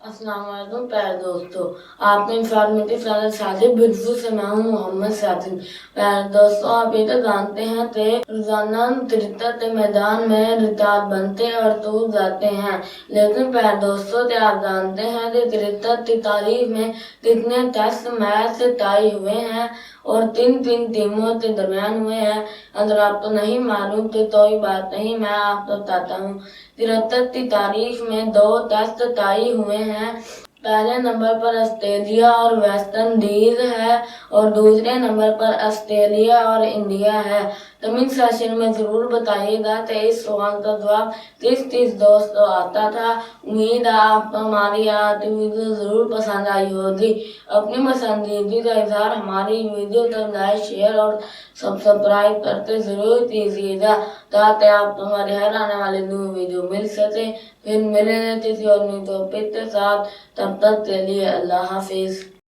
अस्सलाम वालेकुम प्यारे दोस्तों, आपने इंफॉर्मेटिव चैनल साजिद बिल्कुल से मैं हूँ मोहम्मद साजिद। प्यारे दोस्तों, आप ये तो जानते हैं कि रोजाना तिरता के मैदान में रिताब बनते और टूट जाते हैं, लेकिन प्यारे दोस्तों क्या आप जानते हैं कि तिरता की तारीख में कितने टेस्ट मैच तय हुए हैं और तीन टीमों के दरमियान हुए हैं। अगर आपको नहीं मालूम तो कोई बात नहीं, मैं आपको बताता हूँ। तिरता की तारीख में 2 टेस्ट तय हुए हैं। पहले नंबर पर ऑस्ट्रेलिया और वेस्ट इंडीज है और दूसरे नंबर पर ऑस्ट्रेलिया और इंडिया है। कमेंट सेक्शन में जरूर बताइएगा कि इस सवाल का जवाब किस दोस्त को आता था। उम्मीद है आपको हमारी आज वीडियो जरूर पसंद आई होगी। अपनी पसंदीदा का इजहार हमारी वीडियो को लाइक, शेयर और सब्सक्राइब करके जरूर कीजिएगा ताकि आपको हमारे हर आने वाली न्यू वीडियो मिल सके। फिर मिलेंगे किसी और न्यू टॉपिक के साथ, तब तक के लिए अल्लाह हाफिज।